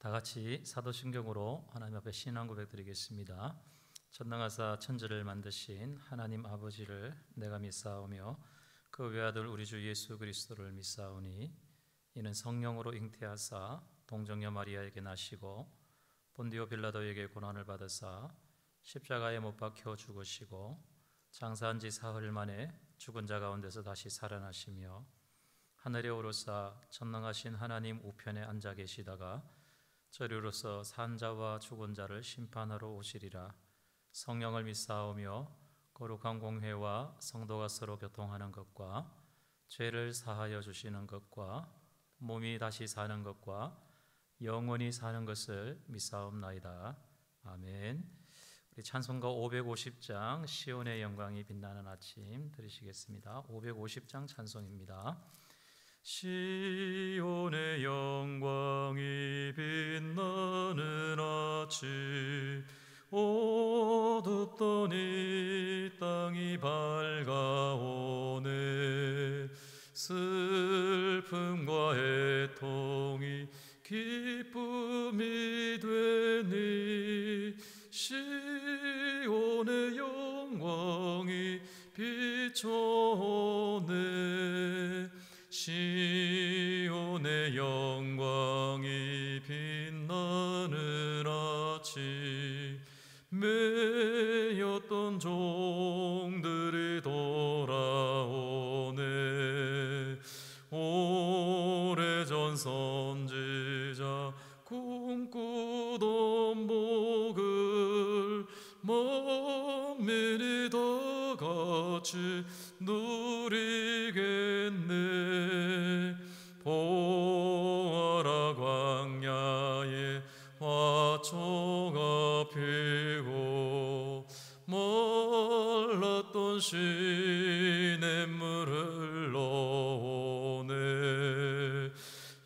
다 같이 사도신경으로 하나님 앞에 신앙 고백드리겠습니다. 전능하사 천지를 만드신 하나님 아버지를 내가 믿사오며 그 외아들 우리 주 예수 그리스도를 믿사오니 이는 성령으로 잉태하사 동정녀 마리아에게 나시고 본디오 빌라도에게 고난을 받으사 십자가에 못 박혀 죽으시고 장사한 지 사흘 만에 죽은 자 가운데서 다시 살아나시며 하늘에 오르사 전능하신 하나님 우편에 앉아 계시다가 저리로서 산 자와 죽은 자를 심판하러 오시리라. 성령을 믿사오며 거룩한 공회와 성도가 서로 교통하는 것과 죄를 사하여 주시는 것과 몸이 다시 사는 것과 영원히 사는 것을 믿사옵나이다. 아멘. 우리 찬송가 550장 시온의 영광이 빛나는 아침 들으시겠습니다. 550장 찬송입니다. 시온의 영광이 빛나는 아침 어둡던 이 땅이 밝아오네. 슬픔과 애통이 기쁨이 되니 시온의 영광이 비춰오네. 시온의 영광이 빛나는 아침 매였던 종들이 돌아오네. 오래전 선지자 꿈꾸던 복을 만민이 다 같이 누리겠네. 보아라 광야에 화초가 피고 말랐던 시냇물을 흘러오네.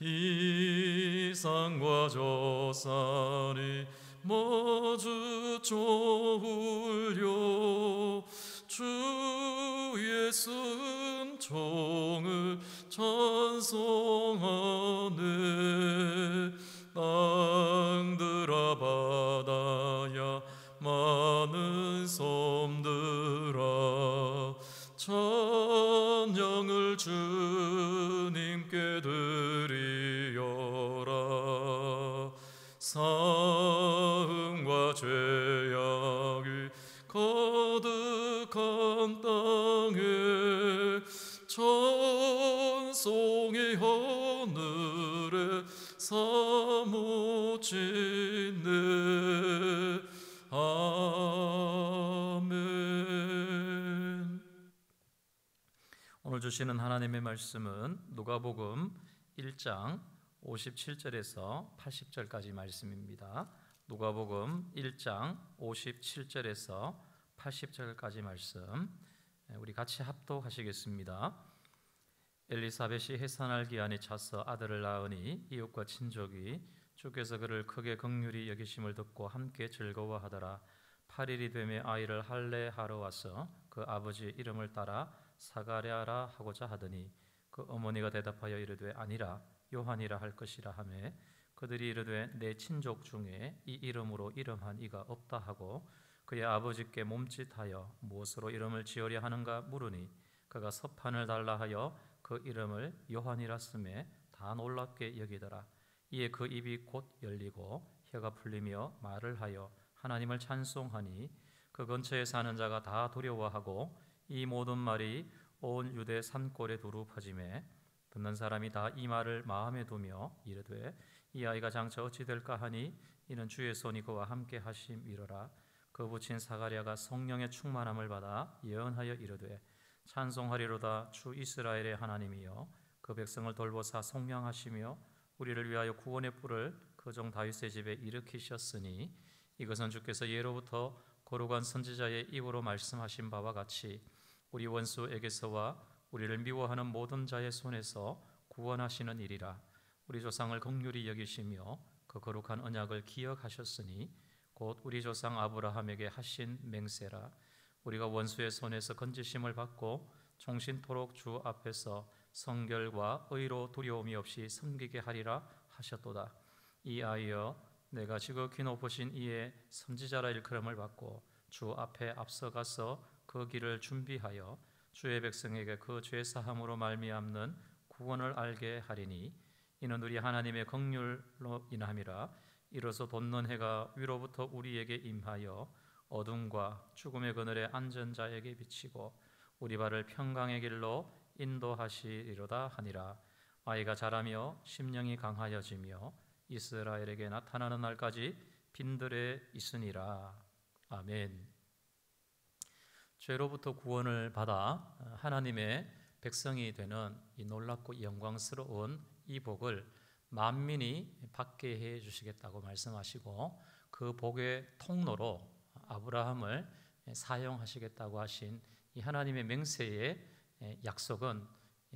이 산과 저 산이 마주쳐 울려 주의 순종을 찬송하네. 땅들아 바다야 많은 섬들아 찬양을 주님께 드리어라. 사음과 죄악이 가득한 땅에 찬송이 하늘에 사무치네. 아멘. 오늘 주시는 하나님의 말씀은 누가복음 1장 57절에서 80절까지 말씀입니다. 누가복음 1장 57절에서 80절까지 말씀 우리 같이 합독하시겠습니다. 엘리사벳이 해산할 기한이 차서 아들을 낳으니 이웃과 친족이 주께서 그를 크게 긍휼히 여기심을 듣고 함께 즐거워하더라. 8일이 되매 아이를 할례하러 와서 그 아버지의 이름을 따라 사가랴라 하고자 하더니 그 어머니가 대답하여 이르되 아니라 요한이라 할 것이라 하매 그들이 이르되 내 친족 중에 이 이름으로 이름한 이가 없다 하고 그의 아버지께 몸짓하여 무엇으로 이름을 지으려 하는가 물으니 그가 서판을 달라 하여 그 이름을 요한이라 쓰매 다 놀랍게 여기더라. 이에 그 입이 곧 열리고 혀가 풀리며 말을 하여 하나님을 찬송하니 그 근처에 사는 자가 다 두려워하고 이 모든 말이 온 유대 산골에 두루 퍼지매 듣는 사람이 다 이 말을 마음에 두며 이르되 이 아이가 장차 어찌 될까 하니 이는 주의 손이 그와 함께 하심이로라. 그 부친 사가랴가 성령의 충만함을 받아 예언하여 이르되 찬송하리로다. 주 이스라엘의 하나님이여 그 백성을 돌보사 속량하시며 우리를 위하여 구원의 뿔을 그 종 다윗의 집에 일으키셨으니 이것은 주께서 예로부터 거룩한 선지자의 입으로 말씀하신 바와 같이 우리 원수에게서와 우리를 미워하는 모든 자의 손에서 구원하시는 일이라. 우리 조상을 긍휼히 여기시며 그 거룩한 언약을 기억하셨으니 곧 우리 조상 아브라함에게 하신 맹세라. 우리가 원수의 손에서 건지심을 받고 종신토록 주 앞에서 성결과 의로 두려움이 없이 섬기게 하리라 하셨도다. 이 아이여 내가 지극히 높으신 이의 선지자라 일컬음을 받고 주 앞에 앞서가서 그 길을 준비하여 주의 백성에게 그 죄 사함으로 말미암는 구원을 알게 하리니 이는 우리 하나님의 긍휼로 인함이라. 이로써 돋는 해가 위로부터 우리에게 임하여 어둠과 죽음의 그늘에 앉은 자에게 비치고 우리 발을 평강의 길로 인도하시리로다 하니라. 아이가 자라며 심령이 강하여지며 이스라엘에게 나타나는 날까지 빈들에 있으니라. 아멘. 죄로부터 구원을 받아 하나님의 백성이 되는 이 놀랍고 영광스러운 이 복을 만민이 받게 해 주시겠다고 말씀하시고 그 복의 통로로 아브라함을 사용하시겠다고 하신 이 하나님의 맹세의 약속은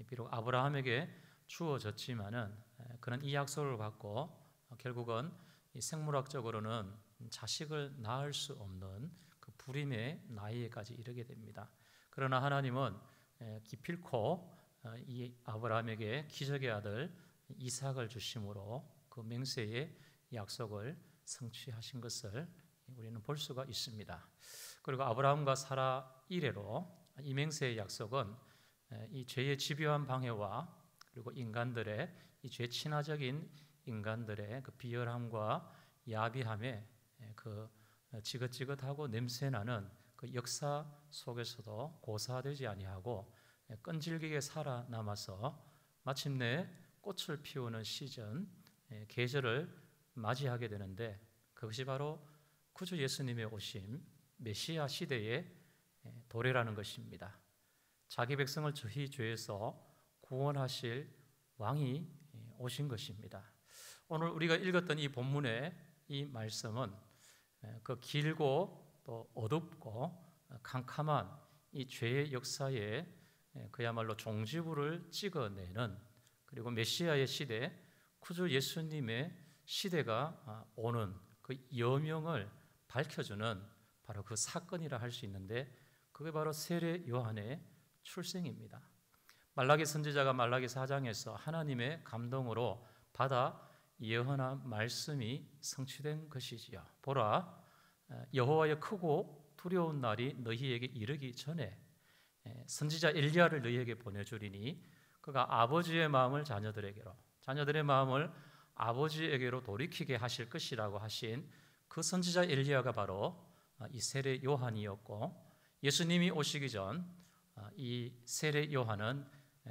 비록 아브라함에게 주어졌지만은 그는 이 약속을 받고 결국은 이 생물학적으로는 자식을 낳을 수 없는 그 불임의 나이에까지 이르게 됩니다. 그러나 하나님은 기필코 이 아브라함에게 기적의 아들 이삭을 주심으로 그 맹세의 약속을 성취하신 것을 우리는 볼 수가 있습니다. 그리고 아브라함과 사라 이래로 이 맹세의 약속은 이 죄의 집요한 방해와 그리고 인간들의 이 죄 친화적인 인간들의 그 비열함과 야비함에 그 지긋지긋하고 냄새나는 그 역사 속에서도 고사되지 아니하고 끈질기게 살아남아서 마침내 꽃을 피우는 시즌, 계절을 맞이하게 되는데 그것이 바로 구주 예수님의 오심, 메시아 시대의 도래라는 것입니다. 자기 백성을 저희 죄에서 구원하실 왕이 오신 것입니다. 오늘 우리가 읽었던 이 본문의 이 말씀은 그 길고 또 어둡고 캄캄한 이 죄의 역사에 그야말로 종지부를 찍어내는 그리고 메시아의 시대, 구주 예수님의 시대가 오는 그 여명을 밝혀주는 바로 그 사건이라 할 수 있는데 그게 바로 세례 요한의 출생입니다. 말라기 선지자가 말라기 4장에서 하나님의 감동으로 받아 예언한 말씀이 성취된 것이지요. 보라, 여호와의 크고 두려운 날이 너희에게 이르기 전에 선지자 엘리야를 너희에게 보내주리니 그가 아버지의 마음을 자녀들에게로, 자녀들의 마음을 아버지에게로 돌이키게 하실 것이라고 하신 그 선지자 엘리야가 바로 이 세례 요한이었고, 예수님이 오시기 전 이 세례 요한은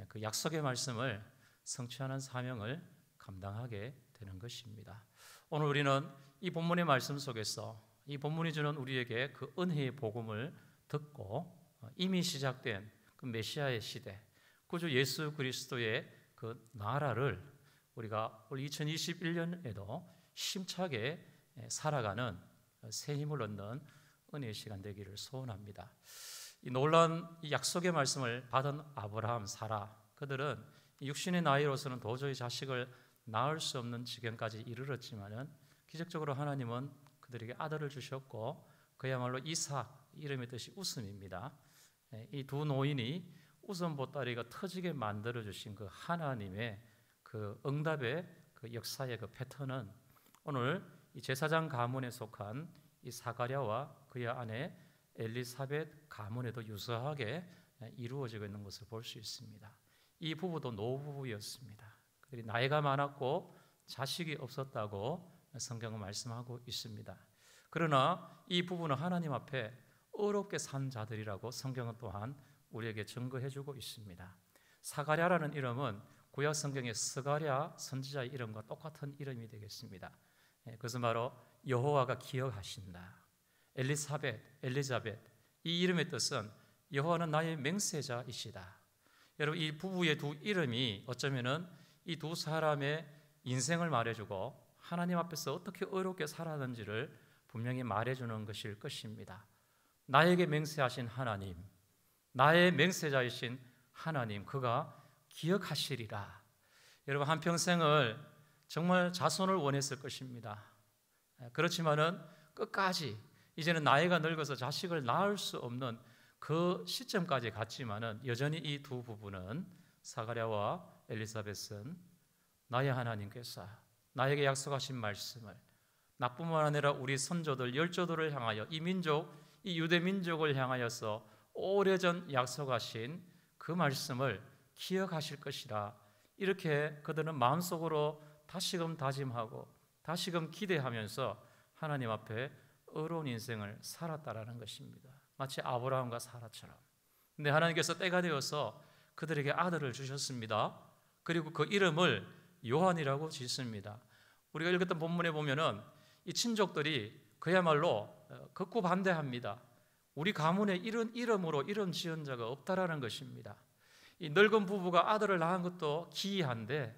그 약속의 말씀을 성취하는 사명을 감당하게 되는 것입니다. 오늘 우리는 이 본문의 말씀 속에서 이 본문이 주는 우리에게 그 은혜의 복음을 듣고 이미 시작된 그 메시아의 시대, 구주 예수 그리스도의 그 나라를 우리가 올 2021년에도 힘차게 살아가는 새 힘을 얻는 은혜의 시간 되기를 소원합니다. 이 놀라운 약속의 말씀을 받은 아브라함, 사라, 그들은 육신의 나이로서는 도저히 자식을 낳을 수 없는 지경까지 이르렀지만은 기적적으로 하나님은 그들에게 아들을 주셨고 그야말로 이삭, 이름의 뜻이 웃음입니다. 이 두 노인이 웃음 보따리가 터지게 만들어 주신 그 하나님의 그 응답의 그 역사의 그 패턴은 오늘 이 제사장 가문에 속한 이 사가랴와 그의 아내 엘리사벳 가문에도 유사하게 이루어지고 있는 것을 볼 수 있습니다. 이 부부도 노부부였습니다. 그들이 나이가 많았고 자식이 없었다고 성경은 말씀하고 있습니다. 그러나 이 부부는 하나님 앞에 어렵게 산 자들이라고 성경은 또한 우리에게 증거해주고 있습니다. 사가랴라는 이름은 구약 성경의 스가랴 선지자의 이름과 똑같은 이름이 되겠습니다. 그것은 바로 여호와가 기억하신다. 엘리자벳, 이 이름의 뜻은 여호와는 나의 맹세자이시다. 여러분, 이 부부의 두 이름이 어쩌면은 이 두 사람의 인생을 말해주고 하나님 앞에서 어떻게 어렵게 살았는지를 분명히 말해주는 것일 것입니다. 나에게 맹세하신 하나님, 나의 맹세자이신 하나님, 그가 기억하시리라. 여러분, 한평생을 정말 자손을 원했을 것입니다. 그렇지만은 끝까지 이제는 나이가 늙어서 자식을 낳을 수 없는 그 시점까지 갔지만은 여전히 이 두 부부는 사가랴와 엘리사벳은 나의 하나님께서 나에게 약속하신 말씀을 나뿐만 아니라 우리 선조들 열조들을 향하여 이 민족, 이 유대 민족을 향하여서 오래전 약속하신 그 말씀을 기억하실 것이라, 이렇게 그들은 마음속으로 다시금 다짐하고 다시금 기대하면서 하나님 앞에 의로운 인생을 살았다라는 것입니다. 마치 아브라함과 사라처럼. 근데 하나님께서 때가 되어서 그들에게 아들을 주셨습니다. 그리고 그 이름을 요한이라고 짓습니다. 우리가 읽었던 본문에 보면은 이 친족들이 그야말로 극구 반대합니다. 우리 가문에 이런 이름으로 이름 지은 자가 없다라는 것입니다. 이 늙은 부부가 아들을 낳은 것도 기이한데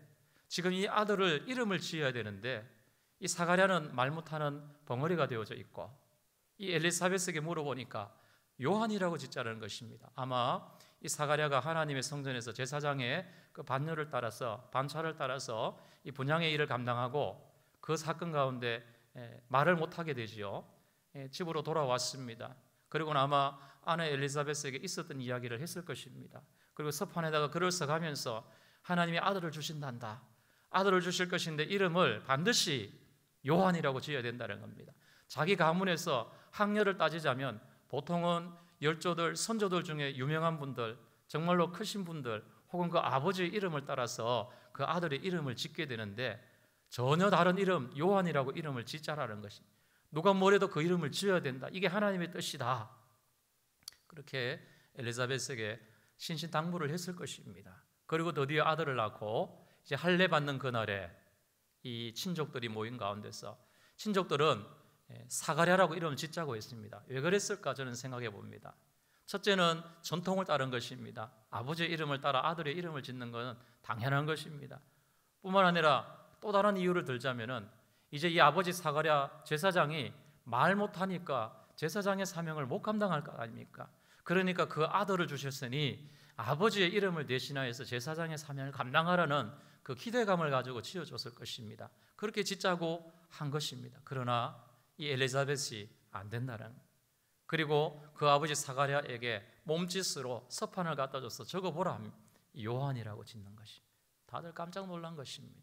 지금 이 아들을 이름을 지어야 되는데 이 사가랴는 말 못하는 벙어리가 되어져 있고 이 엘리사벳에게 물어보니까 요한이라고 짓자는 것입니다. 아마 이 사가랴가 하나님의 성전에서 제사장의 그 반열을 따라서 반차를 따라서 이 분향의 일을 감당하고 그 사건 가운데 말을 못하게 되지요. 집으로 돌아왔습니다. 그리고는 아마 아내 엘리사벳에게 있었던 이야기를 했을 것입니다. 그리고 서판에다가 글을 써가면서 하나님이 아들을 주신단다, 아들을 주실 것인데 이름을 반드시 요한이라고 지어야 된다는 겁니다. 자기 가문에서 학렬을 따지자면 보통은 열조들, 선조들 중에 유명한 분들, 정말로 크신 분들 혹은 그 아버지의 이름을 따라서 그 아들의 이름을 짓게 되는데 전혀 다른 이름, 요한이라고 이름을 짓자라는 것입니다. 누가 뭐래도 그 이름을 지어야 된다, 이게 하나님의 뜻이다. 그렇게 엘리사벳에게 신신당부를 했을 것입니다. 그리고 드디어 아들을 낳고 이제 할례 받는 그날에 이 친족들이 모인 가운데서 친족들은 사가랴라고 이름을 짓자고 했습니다. 왜 그랬을까 저는 생각해 봅니다. 첫째는 전통을 따른 것입니다. 아버지의 이름을 따라 아들의 이름을 짓는 것은 당연한 것입니다. 뿐만 아니라 또 다른 이유를 들자면은 이제 이 아버지 사가랴 제사장이 말 못하니까 제사장의 사명을 못 감당할 거 아닙니까? 그러니까 그 아들을 주셨으니 아버지의 이름을 대신하여서 제사장의 사명을 감당하라는 그 기대감을 가지고 지어줬을 것입니다. 그렇게 짓자고 한 것입니다. 그러나 이 엘리사벳이 안 된다는, 그리고 그 아버지 사가랴에게 몸짓으로 서판을 갖다 줘서 적어보라, 요한이라고 짓는 것이 다들 깜짝 놀란 것입니다.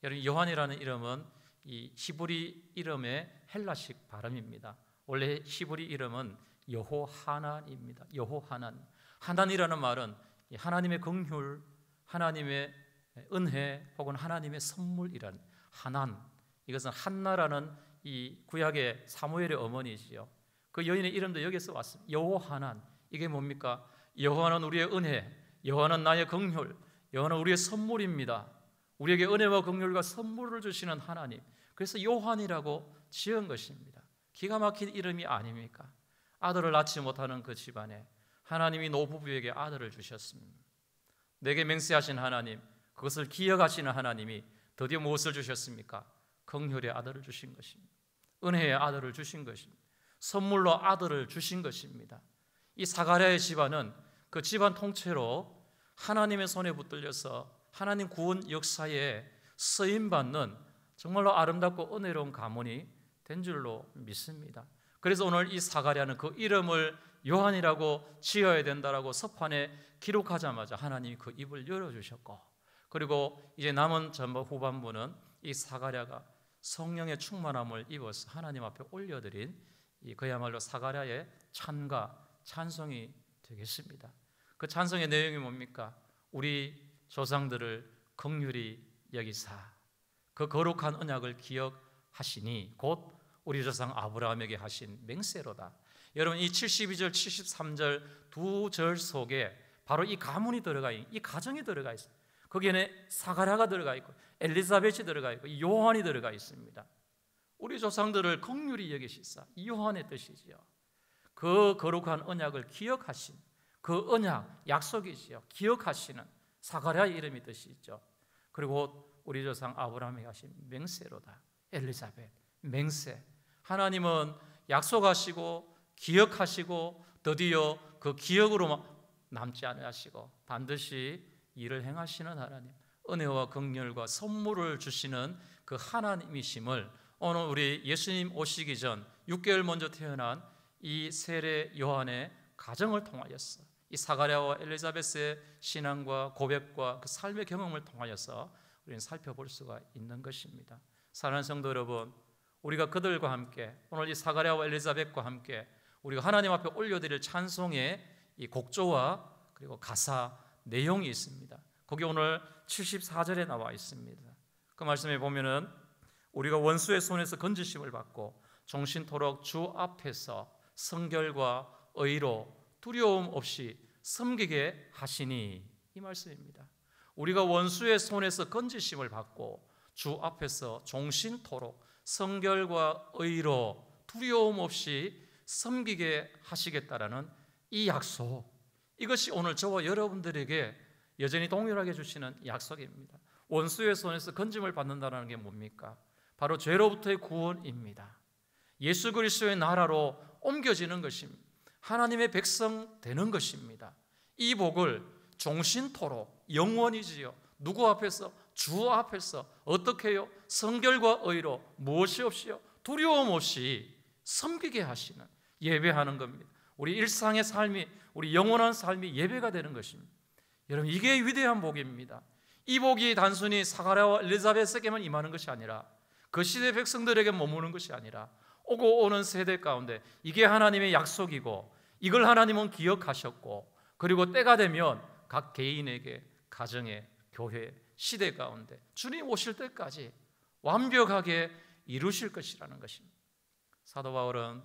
여러분, 요한이라는 이름은 이 히브리 이름의 헬라식 발음입니다. 원래 히브리 이름은 여호하난입니다. 여호하난. 하난이라는 말은 하나님의 긍휼, 하나님의 은혜 혹은 하나님의 선물이란 하난. 이것은 한나라는 이 구약의 사무엘의 어머니지요. 그 여인의 이름도 여기서 왔습니다. 여호하난. 이게 뭡니까? 여호와는 우리의 은혜, 여호와는 나의 긍휼, 여호와는 우리의 선물입니다. 우리에게 은혜와 긍휼과 선물을 주시는 하나님. 그래서 요한이라고 지은 것입니다. 기가 막힌 이름이 아닙니까? 아들을 낳지 못하는 그 집안에 하나님이 노부부에게 아들을 주셨습니다. 내게 맹세하신 하나님, 그것을 기억하시는 하나님이 드디어 무엇을 주셨습니까? 긍휼의 아들을 주신 것입니다. 은혜의 아들을 주신 것입니다. 선물로 아들을 주신 것입니다. 이 사가랴의 집안은 그 집안 통째로 하나님의 손에 붙들려서 하나님 구원 역사에 쓰임받는 정말로 아름답고 은혜로운 가문이 된 줄로 믿습니다. 그래서 오늘 이 사가랴는 그 이름을 요한이라고 지어야 된다라고 서판에 기록하자마자 하나님이 그 입을 열어주셨고, 그리고 이제 남은 전부 후반부는 이 사가랴가 성령의 충만함을 입어서 하나님 앞에 올려드린 그야말로 사가랴의 찬가, 찬송이 되겠습니다. 그 찬송의 내용이 뭡니까? 우리 조상들을 긍휼히 여기사 그 거룩한 언약을 기억하시니 곧 우리 조상 아브라함에게 하신 맹세로다. 여러분, 이 72절, 73절 두 절 속에 바로 이 가문이 들어가 있는, 이 가정이 들어가 있어요. 거기에는 사가랴가 들어가 있고 엘리사벳이 들어가 있고 요한이 들어가 있습니다. 우리 조상들을 긍휼히 여기시사, 이 요한의 뜻이지요. 그 거룩한 언약을 기억하신, 그 언약, 약속이지요. 기억하시는 사가랴의 이름이 뜻이 있죠. 그리고 우리 조상 아브라함에게 하신 맹세로다. 엘리사벳, 맹세. 하나님은 약속하시고 기억하시고 드디어 그 기억으로 남지 않으시고 반드시 일을 행하시는 하나님, 은혜와 긍휼과 선물을 주시는 그 하나님이심을 오늘 우리 예수님 오시기 전 6개월 먼저 태어난 이 세례 요한의 가정을 통하여서, 이 사가랴와 엘리사벳의 신앙과 고백과 그 삶의 경험을 통하여서 우리는 살펴볼 수가 있는 것입니다. 사랑하는 성도 여러분, 우리가 그들과 함께 오늘 이 사가랴와 엘리사벳과 함께 우리가 하나님 앞에 올려드릴 찬송의 이 곡조와 그리고 가사 내용이 있습니다. 거기 오늘 74절에 나와 있습니다. 그 말씀에 보면은 우리가 원수의 손에서 건지심을 받고 종신토록 주 앞에서 성결과 의로 두려움 없이 섬기게 하시니, 이 말씀입니다. 우리가 원수의 손에서 건지심을 받고 주 앞에서 종신토록 성결과 의로 두려움 없이 섬기게 하시겠다라는 이 약속, 이것이 오늘 저와 여러분들에게 여전히 동일하게 주시는 약속입니다. 원수의 손에서 건짐을 받는다는 게 뭡니까? 바로 죄로부터의 구원입니다. 예수 그리스도의 나라로 옮겨지는 것입니다. 하나님의 백성 되는 것입니다. 이 복을 종신토록 영원이지요. 누구 앞에서? 주 앞에서. 어떻게 해요? 성결과 의로 무엇이 없이요? 두려움 없이 섬기게 하시는, 예배하는 겁니다. 우리 일상의 삶이, 우리 영원한 삶이 예배가 되는 것입니다. 여러분, 이게 위대한 복입니다. 이 복이 단순히 사가랴와 엘리사벳에게만 임하는 것이 아니라 그 시대 백성들에게 머무는 것이 아니라 오고 오는 세대 가운데 이게 하나님의 약속이고 이걸 하나님은 기억하셨고, 그리고 때가 되면 각 개인에게, 가정에, 교회, 시대 가운데 주님 오실 때까지 완벽하게 이루실 것이라는 것입니다. 사도 바울은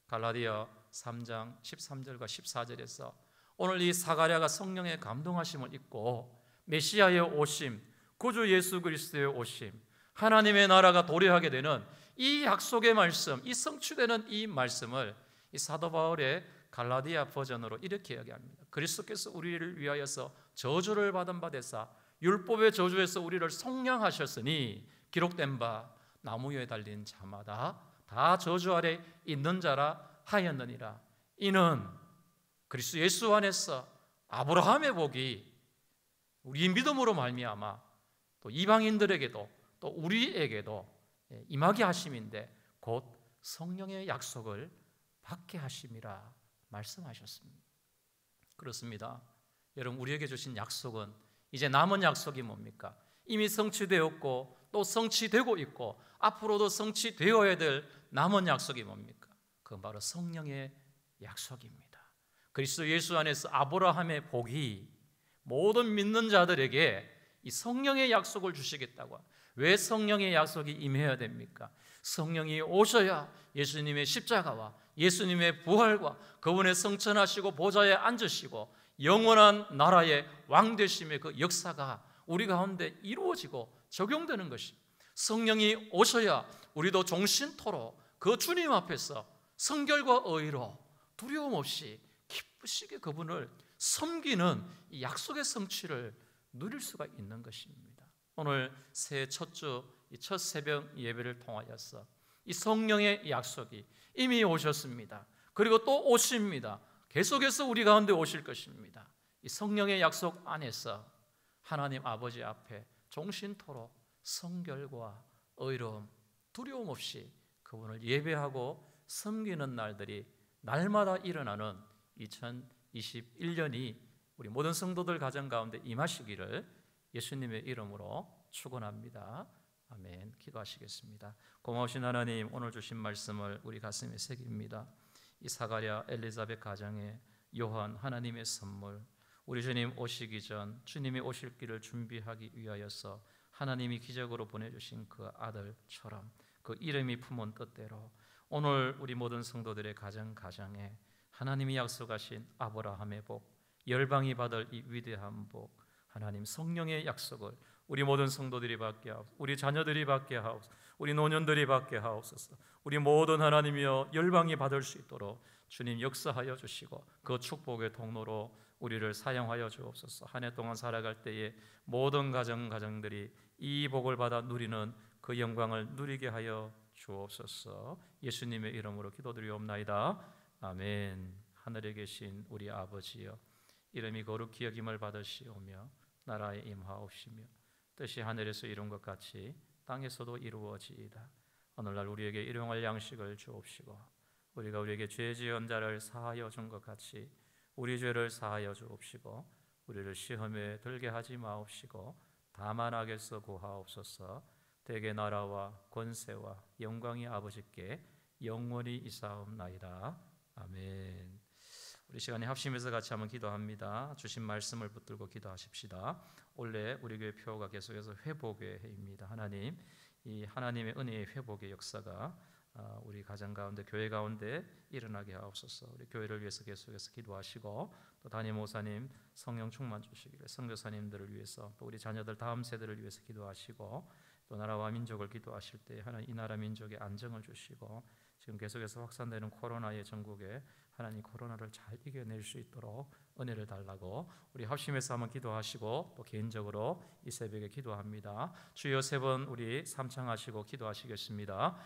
갈라디아 3장 13절과 14절에서 오늘 이 사가랴가 성령의 감동하심을 입고 메시아의 오심, 구주 예수 그리스도의 오심, 하나님의 나라가 도래하게 되는 이 약속의 말씀, 이 성취되는 이 말씀을 이 사도 바울의 갈라디아 버전으로 이렇게 이야기합니다. 그리스도께서 우리를 위하여서 저주를 받은 바 되사 율법의 저주에서 우리를 속량하셨으니 기록된 바 나무 위에 달린 자마다 다 저주 아래 있는 자라 하였느니라. 이는 그리스도 예수 안에서 아브라함의 복이 우리 믿음으로 말미암아 또 이방인들에게도 또 우리에게도 임하게 하심인데 곧 성령의 약속을 받게 하심이라 말씀하셨습니다. 그렇습니다. 여러분, 우리에게 주신 약속은 이제 남은 약속이 뭡니까? 이미 성취되었고 또 성취되고 있고 앞으로도 성취되어야 될 남은 약속이 뭡니까? 그건 바로 성령의 약속입니다. 그리스도 예수 안에서 아브라함의 복이 모든 믿는 자들에게 이 성령의 약속을 주시겠다고. 왜 성령의 약속이 임해야 됩니까? 성령이 오셔야 예수님의 십자가와 예수님의 부활과 그분의 성천하시고 보좌에 앉으시고 영원한 나라의 왕 되심의 그 역사가 우리 가운데 이루어지고 적용되는 것입니다. 성령이 오셔야 우리도 종신토록 그 주님 앞에서 성결과 의로 두려움 없이 기쁘시게 그분을 섬기는 이 약속의 성취를 누릴 수가 있는 것입니다. 오늘 새해 첫 주, 이 첫 새벽 예배를 통하여서 이 성령의 약속이 이미 오셨습니다. 그리고 또 오십니다. 계속해서 우리 가운데 오실 것입니다. 이 성령의 약속 안에서 하나님 아버지 앞에 종신토록 성결과 의로움, 두려움 없이 그분을 예배하고 섬기는 날들이 날마다 일어나는 2021년이 우리 모든 성도들 가정 가운데 임하시기를 예수님의 이름으로 축원합니다. 아멘. 기도하시겠습니다. 고마우신 하나님, 오늘 주신 말씀을 우리 가슴에 새깁니다. 이 사가랴 엘리사벳 가정에 요한 하나님의 선물, 우리 주님 오시기 전 주님이 오실 길을 준비하기 위하여서 하나님이 기적으로 보내주신 그 아들처럼 그 이름이 품은 뜻대로 오늘 우리 모든 성도들의 가정에 하나님이 약속하신 아브라함의 복, 열방이 받을 이 위대한 복, 하나님 성령의 약속을 우리 모든 성도들이 받게 하옵소서. 우리 자녀들이 받게 하옵소서. 우리 노년들이 받게 하옵소서. 우리 모든 하나님이여 열방이 받을 수 있도록 주님 역사하여 주시고 그 축복의 통로로 우리를 사용하여 주옵소서. 한 해 동안 살아갈 때에 모든 가정들이 이 복을 받아 누리는 그 영광을 누리게 하여 주옵소서. 예수님의 이름으로 기도드리옵나이다. 아멘. 하늘에 계신 우리 아버지여, 이름이 거룩히 여김을 받으시오며 나라에 임하옵시며 뜻이 하늘에서 이룬 것 같이 땅에서도 이루어지이다. 오늘날 우리에게 일용할 양식을 주옵시고 우리가 우리에게 죄 지은 자를 사하여 준 것 같이 우리 죄를 사하여 주옵시고 우리를 시험에 들게 하지 마옵시고 자만하게서 구하옵소서. 대개 나라와 권세와 영광이 아버지께 영원히 이사옵나이다. 아멘. 우리 시간에 합심해서 같이 한번 기도합니다. 주신 말씀을 붙들고 기도하십시다. 올해 우리 교회 표어가 계속해서 회복의 해입니다. 하나님, 이 하나님의 은혜의 회복의 역사가 우리 가정 가운데, 교회 가운데 일어나게 하옵소서. 우리 교회를 위해서 계속해서 기도하시고, 또 담임 목사님 성령 충만 주시기를, 선교사님들을 위해서, 또 우리 자녀들 다음 세대를 위해서 기도하시고, 또 나라와 민족을 기도하실 때 하나님 이 나라 민족에 안정을 주시고, 지금 계속해서 확산되는 코로나의 전국에 하나님 코로나를 잘 이겨낼 수 있도록 은혜를 달라고 우리 합심해서 한번 기도하시고, 또 개인적으로 이 새벽에 기도합니다. 주여 세 번 우리 삼창하시고 기도하시겠습니다.